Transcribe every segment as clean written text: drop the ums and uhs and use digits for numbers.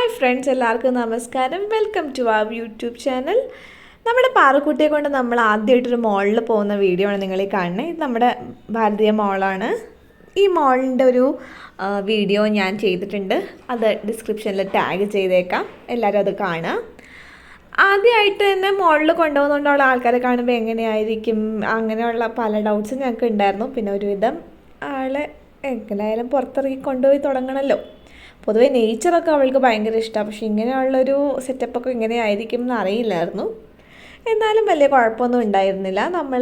Hi friends, എല്ലാവർക്കും നമസ്കാരം. Welcome to our YouTube channel. നമ്മുടെ പാറക്കുട്ടിയെ കൊണ്ട് നമ്മൾ ആദ്യമായിട്ടൊരു മോളിൽ പോകുന്ന വീഡിയോ ആണ് നിങ്ങളീ കാണുന്നത്. ഇത് നമ്മുടെ ഭാരതീയ മോളാണ്. ഈ മോളിൻ്റെ ഒരു വീഡിയോ ഞാൻ ചെയ്തിട്ടുണ്ട്. അത് ഡിസ്ക്രിപ്ഷനിൽ ടാഗ് ചെയ്തേക്കാം. എല്ലാവരും അത് കാണുക. ആദ്യമായിട്ട് തന്നെ മോളിൽ കൊണ്ടുപോകുന്നതുകൊണ്ടുള്ള ആൾക്കാരെ കാണുമ്പോൾ എങ്ങനെയായിരിക്കും, അങ്ങനെയുള്ള പല ഡൗട്ട്സും ഞങ്ങൾക്ക് ഉണ്ടായിരുന്നു. പിന്നെ ഒരുവിധം ആളെ എങ്ങനെയായാലും പുറത്തിറങ്ങി കൊണ്ടുപോയി തുടങ്ങണമല്ലോ. പൊതുവേ നേച്ചറൊക്കെ അവൾക്ക് ഭയങ്കര ഇഷ്ടമാണ്. പക്ഷെ ഇങ്ങനെയുള്ളൊരു സെറ്റപ്പൊക്കെ ഇങ്ങനെയായിരിക്കും എന്ന് അറിയില്ലായിരുന്നു. എന്നാലും വലിയ കുഴപ്പമൊന്നും ഉണ്ടായിരുന്നില്ല. നമ്മൾ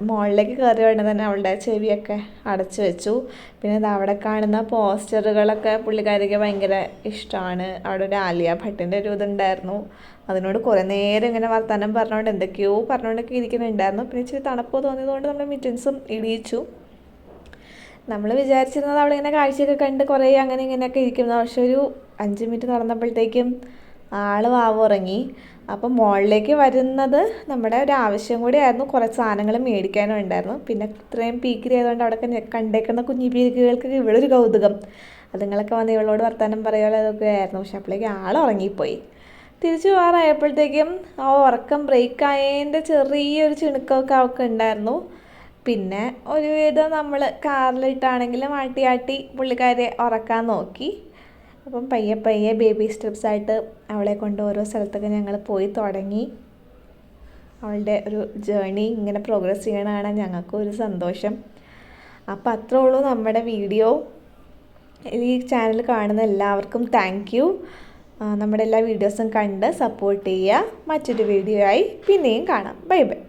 മുകളിലേക്ക് കയറി ഉടനെ തന്നെ അവളുടെ ചെവിയൊക്കെ അടച്ചു വെച്ചു. പിന്നെ അത് അവിടെ കാണുന്ന പോസ്റ്ററുകളൊക്കെ പുള്ളിക്കാരിക്ക് ഭയങ്കര ഇഷ്ടമാണ്. അവിടെ ഒരു ആലിയ ഭട്ടിൻ്റെ ഒരു ഇതുണ്ടായിരുന്നു. അതിനോട് കുറേ നേരം ഇങ്ങനെ വർത്തമാനം പറഞ്ഞുകൊണ്ട് എന്തൊക്കെയോ പറഞ്ഞുകൊണ്ടൊക്കെ ഇരിക്കുന്നുണ്ടായിരുന്നു. പിന്നെ ഇച്ചിരി തണുപ്പ് തോന്നിയതുകൊണ്ട് നമ്മൾ മിറ്റൻസും ഇടിയിച്ചു. നമ്മൾ വിചാരിച്ചിരുന്നത് അവളിങ്ങനെ കാഴ്ചയൊക്കെ കണ്ട് കുറേ അങ്ങനെ ഇങ്ങനെയൊക്കെ ഇരിക്കുന്നത്. പക്ഷെ ഒരു 5 മിനിറ്റ് നടന്നപ്പോഴത്തേക്കും ആൾ വാവുറങ്ങി. അപ്പം മുകളിലേക്ക് വരുന്നത് നമ്മുടെ ഒരു ആവശ്യം കൂടിയായിരുന്നു. കുറച്ച് സാധനങ്ങൾ മേടിക്കാനും ഉണ്ടായിരുന്നു. പിന്നെ ഇത്രയും പീക്കിരി ആയതുകൊണ്ട് അവിടെ കണ്ടേക്കുന്ന കുഞ്ഞു പീരികൾക്ക് ഇവളൊരു കൗതുകം. അതുങ്ങളൊക്കെ വന്ന് ഇവളോട് വർത്തമാനം പറയുമല്ലോ, അതൊക്കെ ആയിരുന്നു. പക്ഷെ അപ്പോഴേക്കും ആൾ ഉറങ്ങിപ്പോയി. തിരിച്ചു പോകാറായപ്പോഴത്തേക്കും ആ ഉറക്കം ബ്രേക്കായതിൻ്റെ ചെറിയൊരു ചിണുക്കമൊക്കെ അവൾക്ക് ഉണ്ടായിരുന്നു. പിന്നെ ഒരുവിധം നമ്മൾ കാറിലിട്ടാണെങ്കിലും ആട്ടി പുള്ളിക്കാരെ ഉറക്കാൻ നോക്കി. അപ്പം പയ്യെ പയ്യെ ബേബി സ്റ്റെപ്സായിട്ട് അവളെ കൊണ്ട് ഓരോ സ്ഥലത്തൊക്കെ ഞങ്ങൾ പോയി തുടങ്ങി. അവളുടെ ഒരു ജേണി ഇങ്ങനെ പ്രോഗ്രസ് ചെയ്യണതാണ് ഞങ്ങൾക്കും ഒരു സന്തോഷം. അപ്പോൾ അത്രേ ഉള്ളൂ നമ്മുടെ വീഡിയോ. ഈ ചാനൽ കാണുന്ന എല്ലാവർക്കും താങ്ക് യു. നമ്മുടെ എല്ലാ വീഡിയോസും കണ്ട് സപ്പോർട്ട് ചെയ്യുക. മറ്റൊരു വീഡിയോ ആയി പിന്നെയും കാണാം. Bye bye.